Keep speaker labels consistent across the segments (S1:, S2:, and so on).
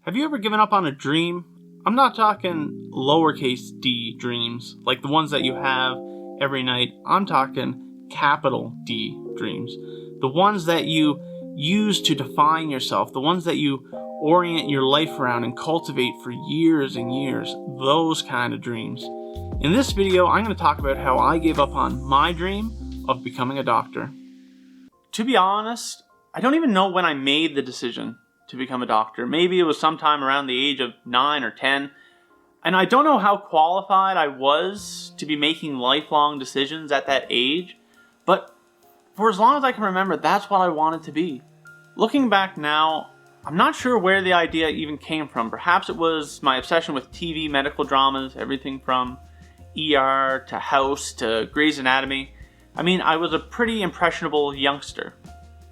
S1: Have you ever given up on a dream? I'm not talking lowercase d dreams, like the ones that you have every night. I'm talking capital D dreams. The ones that you use to define yourself, the ones that you orient your life around and cultivate for years and years. Those kind of dreams. In this video, I'm going to talk about how I gave up on my dream of becoming a doctor. To be honest, I don't even know when I made the decision to become a doctor. Maybe it was sometime around the age of 9 or 10. And I don't know how qualified I was to be making lifelong decisions at that age. But for as long as I can remember, that's what I wanted to be. Looking back now, I'm not sure where the idea even came from. Perhaps it was my obsession with TV medical dramas, everything from ER to House to Grey's Anatomy. I mean, I was a pretty impressionable youngster.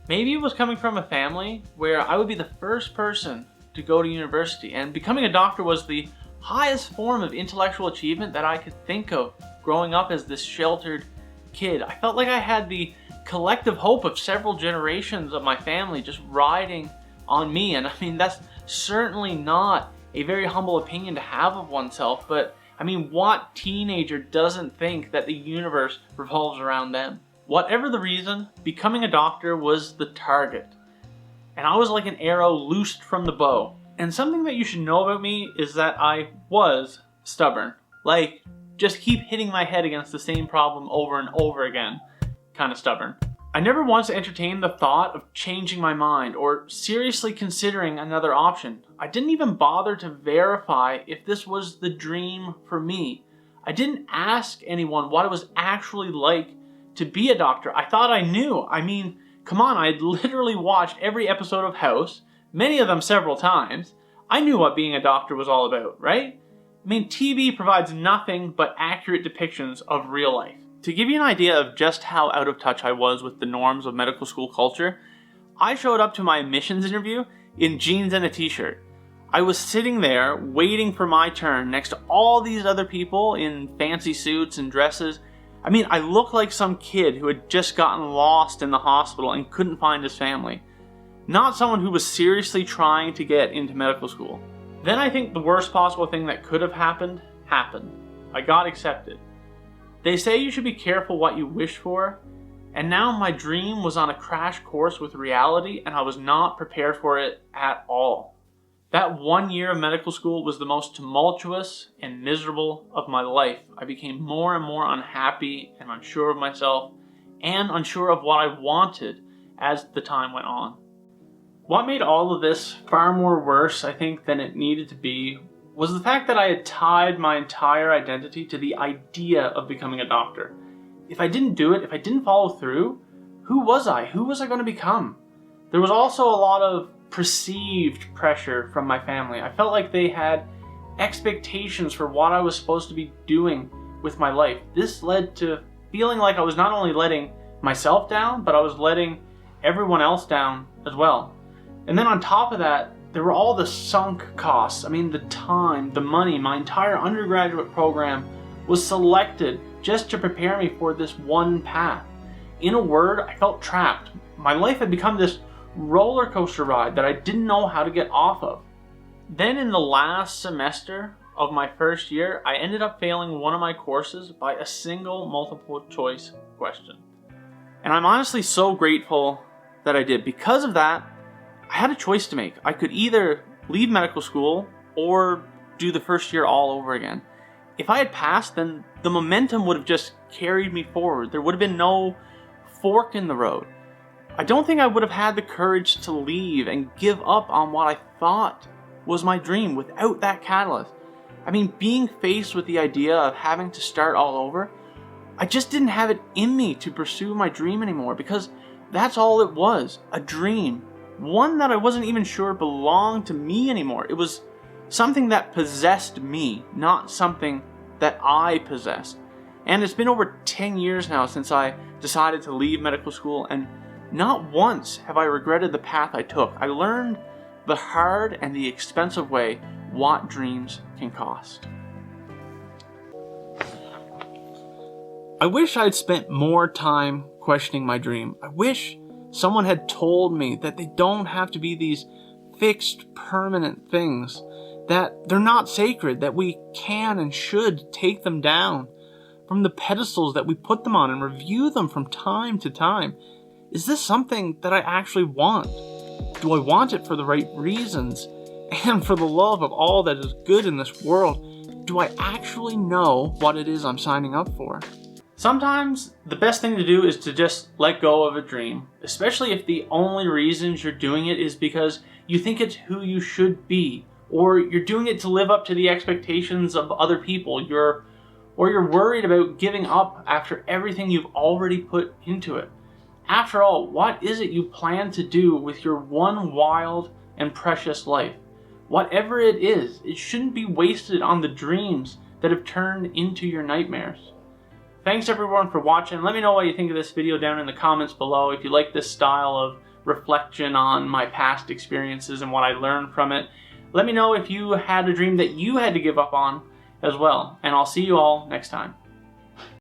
S1: Maybe it was coming from a family where I would be the first person to go to university, and becoming a doctor was the highest form of intellectual achievement that I could think of growing up as this sheltered kid. I felt like I had the collective hope of several generations of my family just riding on me, and I mean, that's certainly not a very humble opinion to have of oneself, but I mean, what teenager doesn't think that the universe revolves around them? Whatever the reason, becoming a doctor was the target. And I was like an arrow loosed from the bow. And something that you should know about me is that I was stubborn. Like, just keep hitting my head against the same problem over and over again. Kind of stubborn. I never once entertained the thought of changing my mind or seriously considering another option. I didn't even bother to verify if this was the dream for me. I didn't ask anyone what it was actually like to be a doctor. I thought I knew. I mean, come on, I had literally watched every episode of House, many of them several times. I knew what being a doctor was all about, right? I mean, TV provides nothing but accurate depictions of real life. To give you an idea of just how out of touch I was with the norms of medical school culture, I showed up to my admissions interview in jeans and a t-shirt. I was sitting there waiting for my turn next to all these other people in fancy suits and dresses. I mean, I looked like some kid who had just gotten lost in the hospital and couldn't find his family. Not someone who was seriously trying to get into medical school. Then I think the worst possible thing that could have happened, happened. I got accepted. They say you should be careful what you wish for, and now my dream was on a crash course with reality, and I was not prepared for it at all. That 1 year of medical school was the most tumultuous and miserable of my life. I became more and more unhappy and unsure of myself, and unsure of what I wanted as the time went on. What made all of this far more worse, I think, than it needed to be was the fact that I had tied my entire identity to the idea of becoming a doctor. If I didn't do it, if I didn't follow through, who was I? Who was I going to become? There was also a lot of perceived pressure from my family. I felt like they had expectations for what I was supposed to be doing with my life. This led to feeling like I was not only letting myself down, but I was letting everyone else down as well. And then on top of that, there were all the sunk costs. I mean, the time, the money. My entire undergraduate program was selected just to prepare me for this one path. In a word, I felt trapped. My life had become this roller coaster ride that I didn't know how to get off of. Then in the last semester of my first year, I ended up failing one of my courses by a single multiple choice question. And I'm honestly so grateful that I did. Because of that, I had a choice to make. I could either leave medical school or do the first year all over again. If I had passed, then the momentum would have just carried me forward. There would have been no fork in the road. I don't think I would have had the courage to leave and give up on what I thought was my dream without that catalyst. I mean, being faced with the idea of having to start all over, I just didn't have it in me to pursue my dream anymore, because that's all it was, a dream. One that I wasn't even sure belonged to me anymore. It was something that possessed me, not something that I possessed. And it's been over 10 years now since I decided to leave medical school, and not once have I regretted the path I took. I learned the hard and the expensive way what dreams can cost. I wish I'd spent more time questioning my dream. I wish someone had told me that they don't have to be these fixed, permanent things, that they're not sacred, that we can and should take them down from the pedestals that we put them on and review them from time to time. Is this something that I actually want? Do I want it for the right reasons? And for the love of all that is good in this world, do I actually know what it is I'm signing up for? Sometimes the best thing to do is to just let go of a dream, especially if the only reasons you're doing it is because you think it's who you should be, or you're doing it to live up to the expectations of other people, or you're worried about giving up after everything you've already put into it. After all, what is it you plan to do with your one wild and precious life? Whatever it is, it shouldn't be wasted on the dreams that have turned into your nightmares. Thanks everyone for watching. Let me know what you think of this video down in the comments below. If you like this style of reflection on my past experiences and what I learned from it, let me know if you had a dream that you had to give up on as well. And I'll see you all next time.